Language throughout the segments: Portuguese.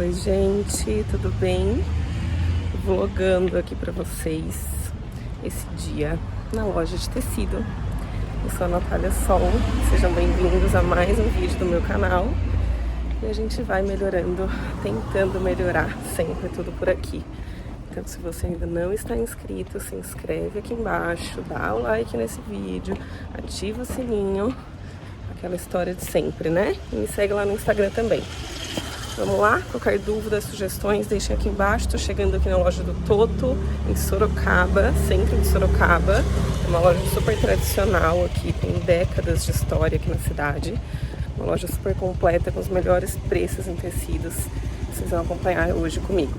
Oi gente, tudo bem? Vlogando aqui pra vocês esse dia na loja de tecido. Eu sou a Natália Sol, sejam bem-vindos a mais um vídeo do meu canal. E a gente vai melhorando, tentando melhorar sempre tudo por aqui. Então se você ainda não está inscrito, se inscreve aqui embaixo, dá o like nesse vídeo, ativa o sininho, aquela história de sempre, né? E me segue lá no Instagram também. Vamos lá? Qualquer dúvida, sugestões, deixem aqui embaixo. Tô chegando aqui na loja do Toto, em Sorocaba, centro de Sorocaba. É uma loja super tradicional aqui, tem décadas de história aqui na cidade. Uma loja super completa, com os melhores preços em tecidos. Vocês vão acompanhar hoje comigo.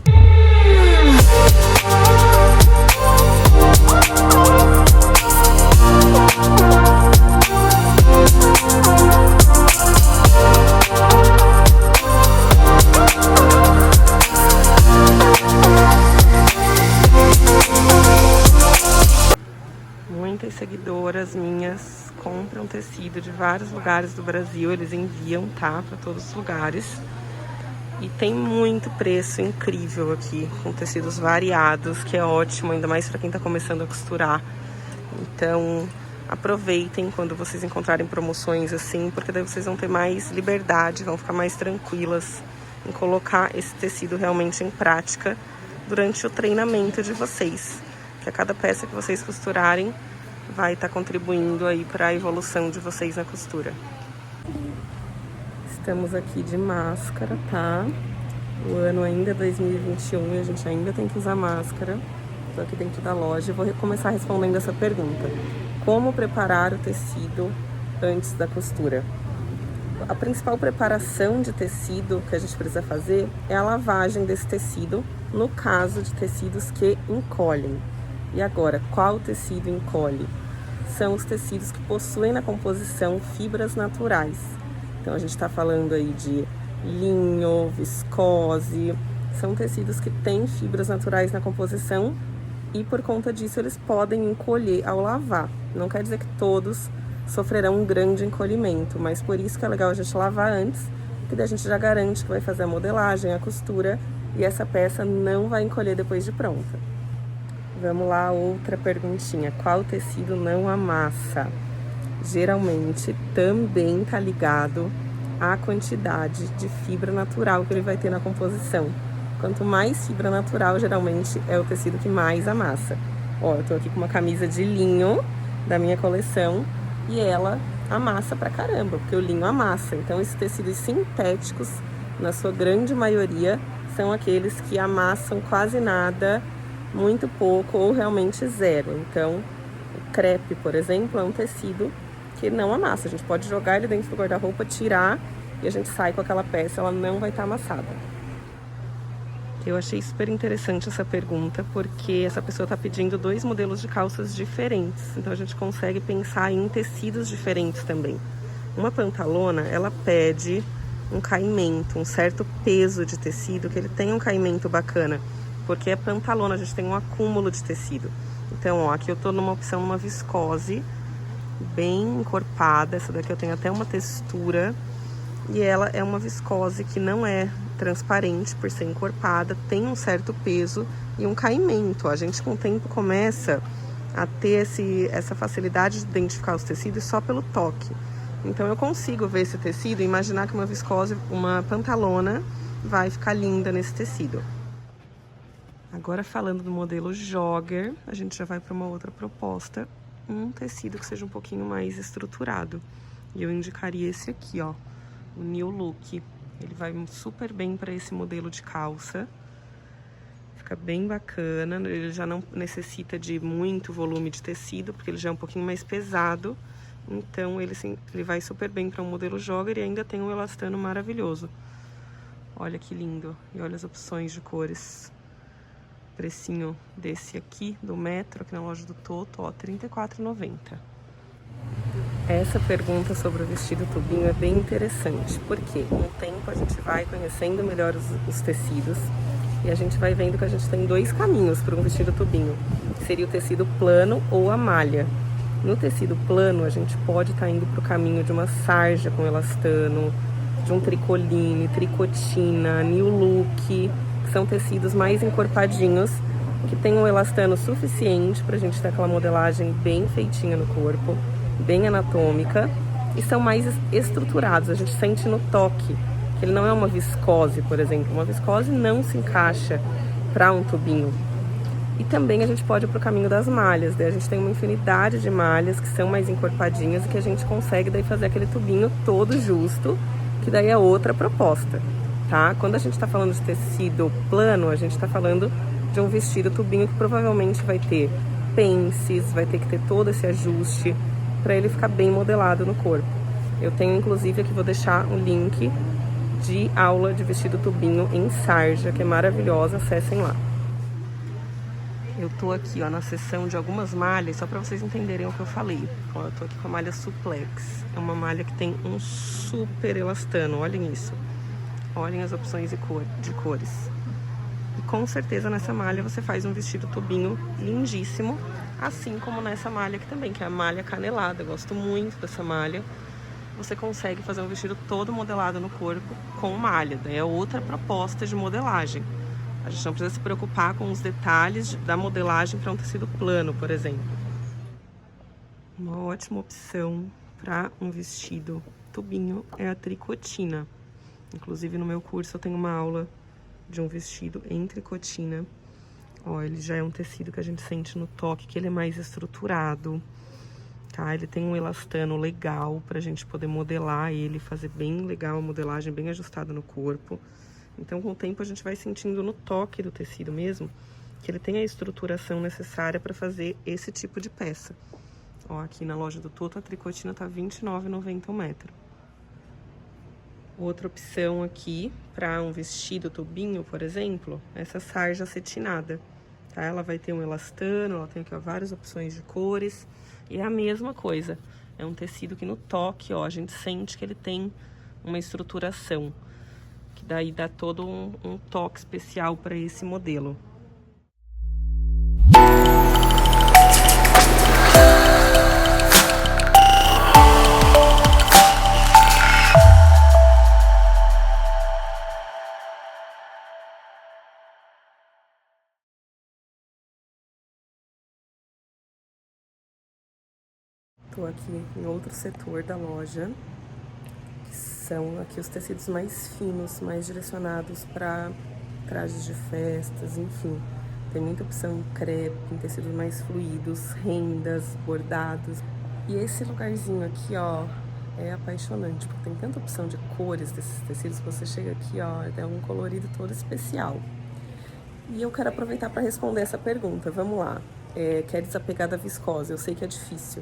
Muitas seguidoras minhas compram tecido de vários lugares do Brasil, eles enviam, tá, para todos os lugares. E tem muito preço incrível aqui, com tecidos variados, que é ótimo, ainda mais para quem tá começando a costurar. Então, aproveitem quando vocês encontrarem promoções assim, porque daí vocês vão ter mais liberdade, vão ficar mais tranquilas em colocar esse tecido realmente em prática durante o treinamento de vocês. Que a cada peça que vocês costurarem vai estar contribuindo aí para a evolução de vocês na costura. Estamos aqui de máscara, tá? O ano ainda é 2021 e a gente ainda tem que usar máscara. Estou aqui dentro da loja e vou começar respondendo essa pergunta. Como preparar o tecido antes da costura? A principal preparação de tecido que a gente precisa fazer é a lavagem desse tecido, no caso de tecidos que encolhem. E agora, qual tecido encolhe? São os tecidos que possuem na composição fibras naturais. Então a gente está falando aí de linho, viscose, são tecidos que têm fibras naturais na composição e por conta disso eles podem encolher ao lavar. Não quer dizer que todos sofrerão um grande encolhimento, mas por isso que é legal a gente lavar antes, porque daí a gente já garante que vai fazer a modelagem, a costura e essa peça não vai encolher depois de pronta. Vamos lá, outra perguntinha. Qual tecido não amassa? Geralmente também tá ligado à quantidade de fibra natural que ele vai ter na composição. Quanto mais fibra natural, geralmente é o tecido que mais amassa. Ó, eu tô aqui com uma camisa de linho da minha coleção e ela amassa pra caramba, porque o linho amassa. Então esses tecidos sintéticos, na sua grande maioria, são aqueles que amassam quase nada, muito pouco ou realmente zero. Então, o crepe, por exemplo, é um tecido que não amassa. A gente pode jogar ele dentro do guarda-roupa, tirar e a gente sai com aquela peça, ela não vai estar amassada. Eu achei super interessante essa pergunta, porque essa pessoa está pedindo 2 modelos de calças diferentes. Então, a gente consegue pensar em tecidos diferentes também. Uma pantalona, ela pede um caimento, um certo peso de tecido, que ele tenha um caimento bacana. Porque é pantalona, a gente tem um acúmulo de tecido. Então, ó, aqui eu tô numa opção, numa viscose, bem encorpada. Essa daqui eu tenho até uma textura. E ela é uma viscose que não é transparente por ser encorpada, tem um certo peso e um caimento. A gente com o tempo começa a ter essa facilidade de identificar os tecidos só pelo toque. Então eu consigo ver esse tecido e imaginar que uma viscose, uma pantalona, vai ficar linda nesse tecido. Agora falando do modelo jogger, a gente já vai para uma outra proposta, um tecido que seja um pouquinho mais estruturado. E eu indicaria esse aqui, ó, o New Look. Ele vai super bem para esse modelo de calça. Fica bem bacana, ele já não necessita de muito volume de tecido, porque ele já é um pouquinho mais pesado. Então ele vai super bem para um modelo jogger e ainda tem um elastano maravilhoso. Olha que lindo, e olha as opções de cores. Precinho desse aqui, do metro, aqui na loja do Toto, ó, R$ 34,90. Essa pergunta sobre o vestido tubinho é bem interessante, porque com o tempo a gente vai conhecendo melhor os tecidos e a gente vai vendo que a gente tem 2 caminhos para um vestido tubinho, que seria o tecido plano ou a malha. No tecido plano, a gente pode estar indo para o caminho de uma sarja com elastano, de um tricoline, tricotina, new look. são tecidos mais encorpadinhos, que tem um elastano suficiente pra gente ter aquela modelagem bem feitinha no corpo, bem anatômica, e são mais estruturados, a gente sente no toque, que ele não é uma viscose, por exemplo. Uma viscose não se encaixa para um tubinho. E também a gente pode ir pro caminho das malhas, daí a gente tem uma infinidade de malhas que são mais encorpadinhas e que a gente consegue daí fazer aquele tubinho todo justo, que daí é outra proposta, tá? Quando a gente tá falando de tecido plano, a gente tá falando de um vestido tubinho que provavelmente vai ter pences, vai ter que ter todo esse ajuste para ele ficar bem modelado no corpo. Eu tenho inclusive aqui, vou deixar o link de aula de vestido tubinho em sarja, que é maravilhosa, acessem lá. Eu tô aqui, ó, na seção de algumas malhas, só para vocês entenderem o que eu falei. Ó, eu tô aqui com a malha suplex. É uma malha que tem um super elastano, olhem isso. Olhem as opções de cores. E com certeza nessa malha você faz um vestido tubinho lindíssimo, assim como nessa malha aqui também, que é a malha canelada. Eu gosto muito dessa malha. Você consegue fazer um vestido todo modelado no corpo com malha. Daí é outra proposta de modelagem. A gente não precisa se preocupar com os detalhes da modelagem para um tecido plano, por exemplo. Uma ótima opção para um vestido tubinho é a tricotina. Inclusive no meu curso eu tenho uma aula de um vestido em tricotina. Ó, ele já é um tecido que a gente sente no toque, que ele é mais estruturado, tá? Ele tem um elastano legal pra gente poder modelar ele, fazer bem legal a modelagem, bem ajustada no corpo. Então, com o tempo, a gente vai sentindo no toque do tecido mesmo, que ele tem a estruturação necessária para fazer esse tipo de peça. Ó, aqui na loja do Toto, a tricotina tá R$ 29,90 o metro. Outra opção aqui, para um vestido tubinho, por exemplo, essa sarja acetinada. Tá? Ela vai ter um elastano, ela tem aqui ó, várias opções de cores. E é a mesma coisa. É um tecido que no toque, ó, a gente sente que ele tem uma estruturação. Que daí dá todo um toque especial para esse modelo. Tô aqui em outro setor da loja, que são aqui os tecidos mais finos, mais direcionados para trajes de festas, enfim. Tem muita opção em crepe, em tecidos mais fluidos, rendas, bordados. E esse lugarzinho aqui, ó, é apaixonante, porque tem tanta opção de cores desses tecidos que você chega aqui, ó, é um colorido todo especial. E eu quero aproveitar para responder essa pergunta, vamos lá. Quer desapegar da viscose? Eu sei que é difícil.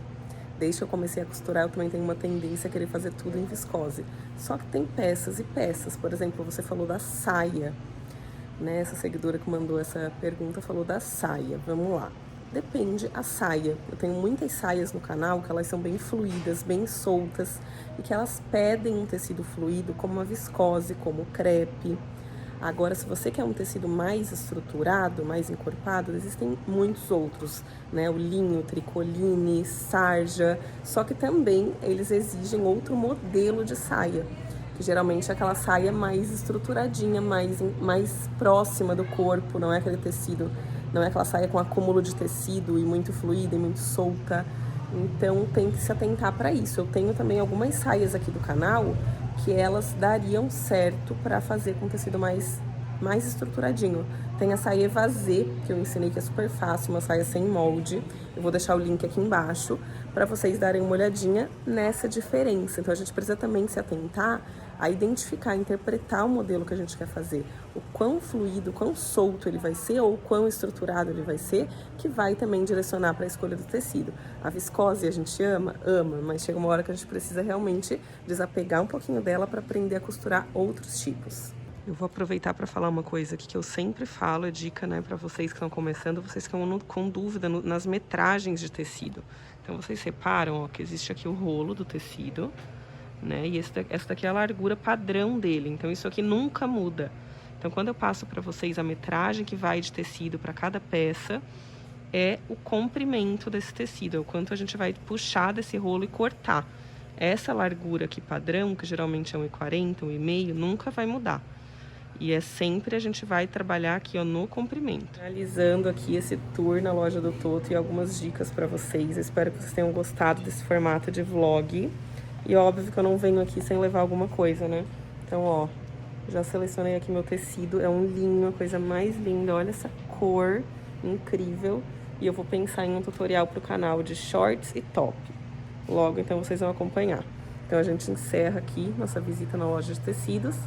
Desde que eu comecei a costurar, eu também tenho uma tendência a querer fazer tudo em viscose. Só que tem peças e peças. Por exemplo, você falou da saia, né? Essa seguidora que mandou essa pergunta falou da saia. Vamos lá. Depende a saia. Eu tenho muitas saias no canal que elas são bem fluídas, bem soltas e que elas pedem um tecido fluido como a viscose, como o crepe. Agora, se você quer um tecido mais estruturado, mais encorpado, existem muitos outros, né? O linho, tricoline, sarja, só que também eles exigem outro modelo de saia, que geralmente é aquela saia mais estruturadinha, mais próxima do corpo, não é aquele tecido, não é aquela saia com acúmulo de tecido e muito fluida e muito solta. Então tem que se atentar para isso. Eu tenho também algumas saias aqui do canal que elas dariam certo para fazer com tecido mais estruturadinho. Tem a saia evasê, que eu ensinei que é super fácil, uma saia sem molde. Eu vou deixar o link aqui embaixo para vocês darem uma olhadinha nessa diferença. Então a gente precisa também se atentar a identificar, interpretar o modelo que a gente quer fazer. O quão fluido, quão solto ele vai ser ou quão estruturado ele vai ser, que vai também direcionar para a escolha do tecido. A viscose a gente ama, mas chega uma hora que a gente precisa realmente desapegar um pouquinho dela para aprender a costurar outros tipos. Eu vou aproveitar para falar uma coisa aqui que eu sempre falo, é dica, né, para vocês que estão começando, vocês que estão com dúvida nas metragens de tecido. Então vocês reparam, ó, que existe aqui o rolo do tecido, né? E essa daqui é a largura padrão dele, então isso aqui nunca muda. Então quando eu passo para vocês a metragem que vai de tecido para cada peça, é o comprimento desse tecido, é o quanto a gente vai puxar desse rolo e cortar. Essa largura aqui padrão, que geralmente é 1,40, 1,5, nunca vai mudar. E é sempre a gente vai trabalhar aqui, ó, no comprimento. Finalizando aqui esse tour na loja do Toto e algumas dicas pra vocês. Eu espero que vocês tenham gostado desse formato de vlog. E óbvio que eu não venho aqui sem levar alguma coisa, né? Então, ó, já selecionei aqui meu tecido. É um linho, a coisa mais linda. Olha essa cor incrível. E eu vou pensar em um tutorial pro canal de shorts e top. Logo, então, vocês vão acompanhar. Então, a gente encerra aqui nossa visita na loja de tecidos.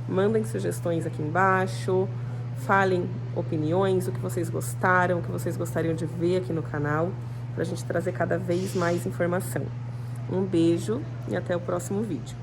Mandem sugestões aqui embaixo, falem opiniões, o que vocês gostaram, o que vocês gostariam de ver aqui no canal, pra gente trazer cada vez mais informação. Um beijo e até o próximo vídeo.